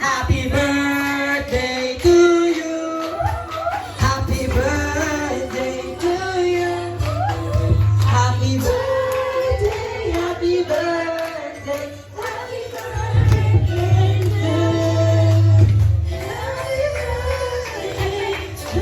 Happy birthday to you. Happy birthday to you. Happy birthday, happy birthday, happy birthday to you. Happy birthday to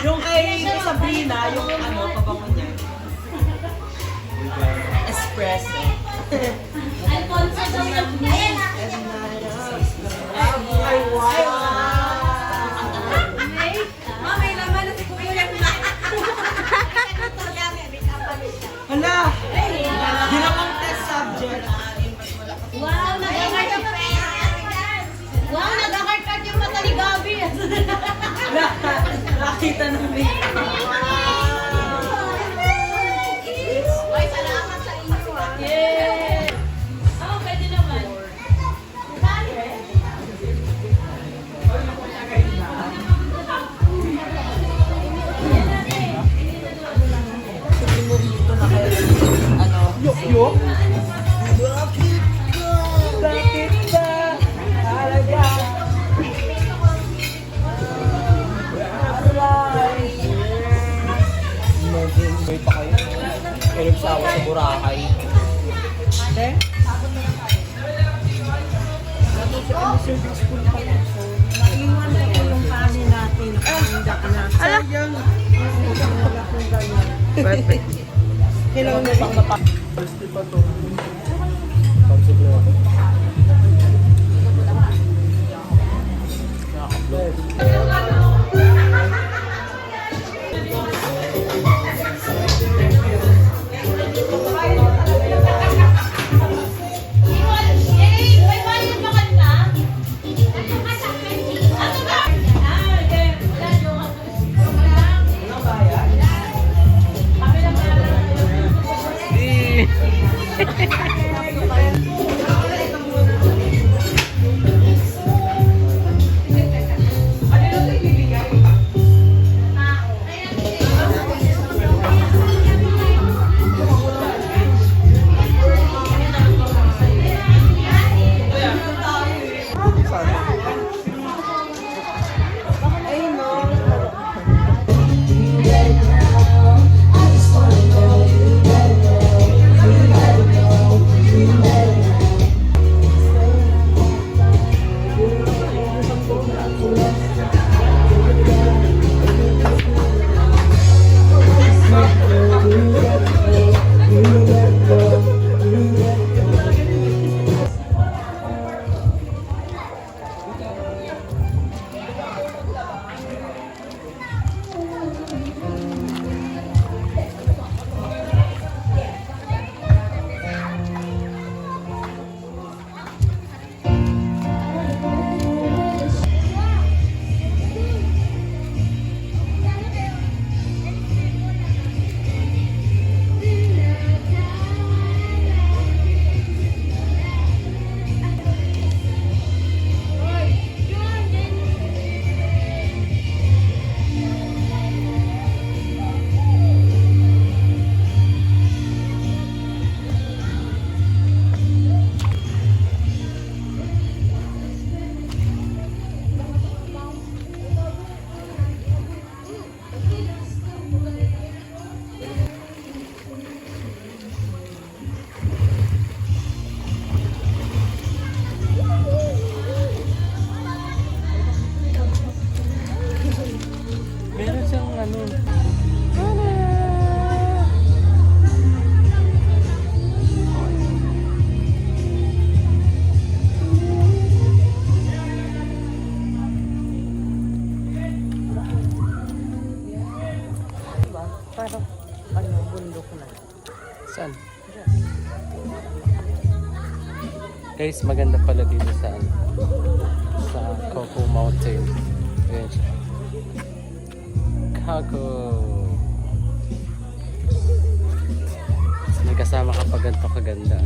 yung kay Sabrina, yung ano, pabango niya. Espresso. Alfonso daw yung Ay, wow! May laman na si Kuya yung Hala! Ginawang test subject. Wow, nag-heart yung mata ni Gabi. Nakita namin. Ay, salamat sa inyo. Yeah. Oo, pwede naman. Ano? Yok? Bakit ba? Talaga. May pa kayo. Pero sawa sa Boracay. Ate? Naiwan na po yung kanin natin. Nakahinda ka na. Sayang. Wala kong ganyan. Perfect. Kailangan na pang mapa. First pa to. Pag-sip na ako. Guys, maganda pala dito sa ano, sa Coco Mountain. Ayan siya. Coco. May kasama ka pa ganito kaganda.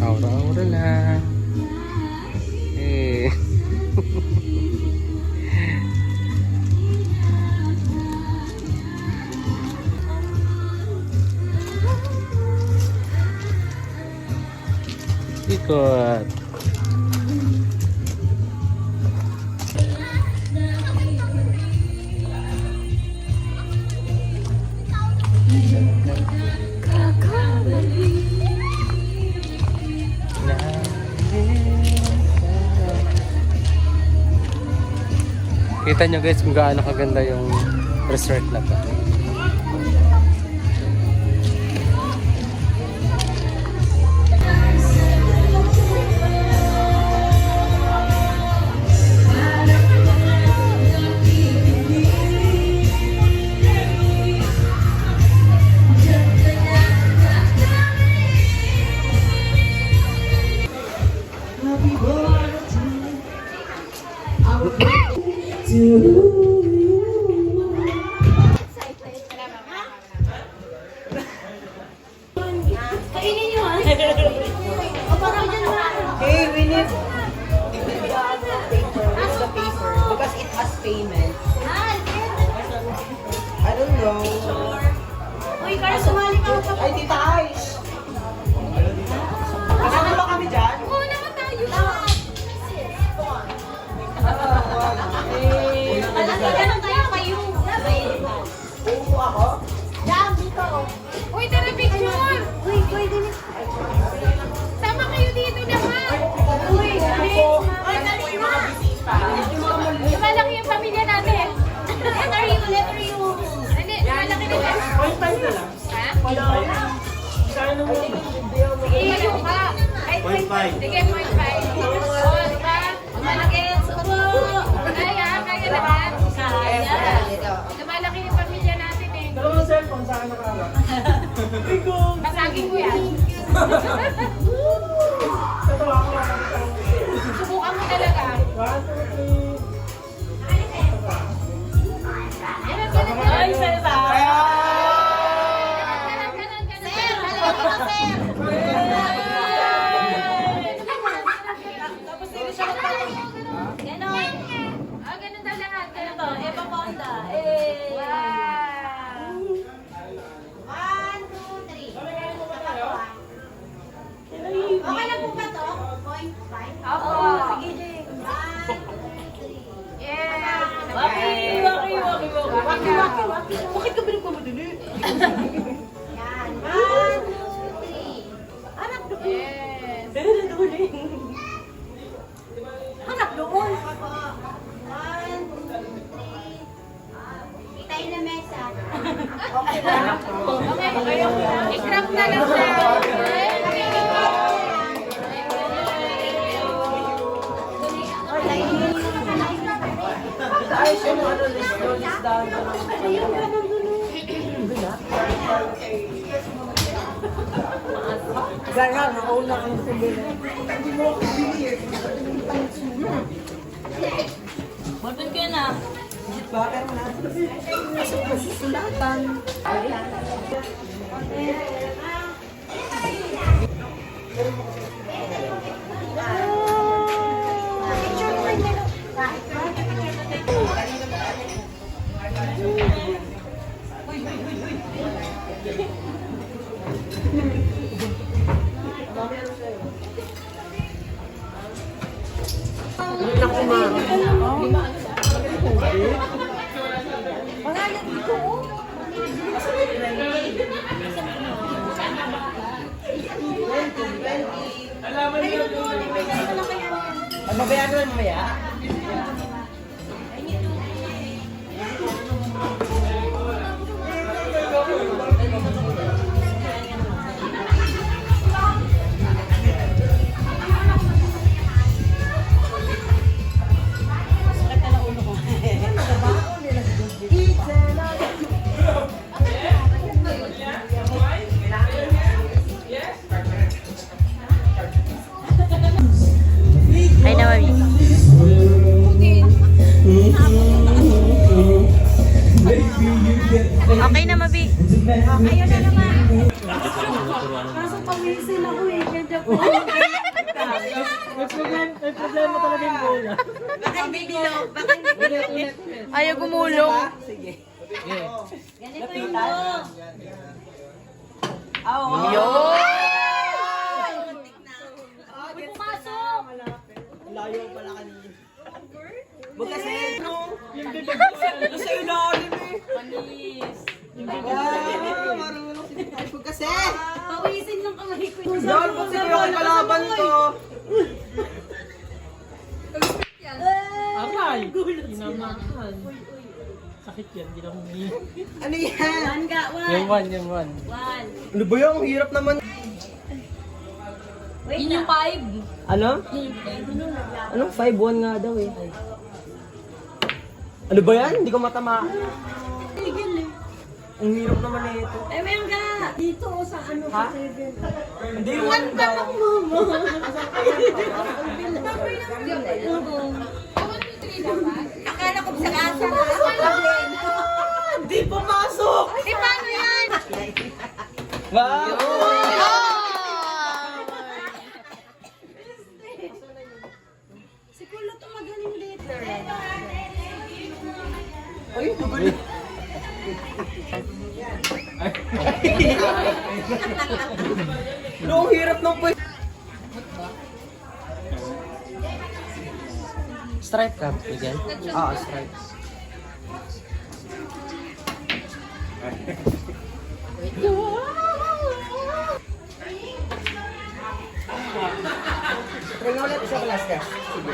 Aura-aura lang. Eh. Ikot. Kita nyo guys kung gaano kaganda yung resort na to. Kainin nyo ah. O parang dyan na. Hey, we need the paper. Where's the paper? Because it has payment. I don't know. Uy, Carl, sumali ka pa. Ay, Tita Aish. Kasama ba kami dyan? Oo naman tayo. Ganun tayo kayo. Oo ako. Jam, dito. Uy, tara picture. Uy, pwede na. Sama kayo dito naman. Uy, dali. Uy, dali na. Lumalaki yung pamilya natin. Letter U, letter U. Hindi, lumalaki na tayo. 0.5 na lang. Ha? Sana mo Sige, kayo ka. 0.5. Sige, 0.5. O, diba? Lumalaki. Subo. Kaya, kaya lahat. Kaya. Lumalaki yung pamilya natin eh. Dalawang cellphone sa akin nakala. Masagin ko yan. Tatawa ko lang. Subukan mo talaga. 1, 2, 3. Ay, salita. Ganon. Ah, ganon daw lahat. Ganon to. Eva Ponda. Wow. 1, 2, 3. Okay lang po ba to? 0.5? Opo. Sige, Jay. 1, 2, 3. Yeah. Waki. Bakit ka pinagmamadali? Yan. 1, 2, 3. Anak doon. Yes. Anak doon. 1, 2, 3. Itay na mesa. Okay ba? Okay. I-crop na lang siya. Ay, siya mo ano, list down. Gaya, nauna ang sabihin. Button ka na. Bakit na? Susulatan. Naku, ma. Pangalan dito, oh. Ano ba yan mo ya? Okay na, Mabi. Ayun na naman. Kaso pawisin ako eh. Ganda po. May problema talaga yung bola. Baka hindi bilog. Baka hindi bilog. Ayaw gumulong. Sige. Ganito yung mo. Yun! Uy, pumasok. Layo pala kanina. Huwag kasi, no? Yung bibig ko sa ilalim eh. Panis. Marunong si Tay. Huwag kasi. Pawisin lang kamay ko. Yan, ba't sige yung kalaban ko? Aray! Inamahan. Sakit yan, hindi na humingi. Ano yan? Yung one. Ano ba yan? Ang hirap naman. Yun yung 5. Ano? Anong 5-1 nga daw eh? Ano ba yan? Hindi ko matama. Ang hirap naman na ito. Eh, may hangga. Dito o sa ano Ha? sa 7. Hindi one ka lang mo. Akala ko sa lasa. Hindi pumasok! Eh, paano yan? Wow! Si Kulo to magaling dito. Ay, magaling. Ang hirap ng pwede. Stripe ka, Miguel? Stripe. Try nga ulit sa Alaska. Sige.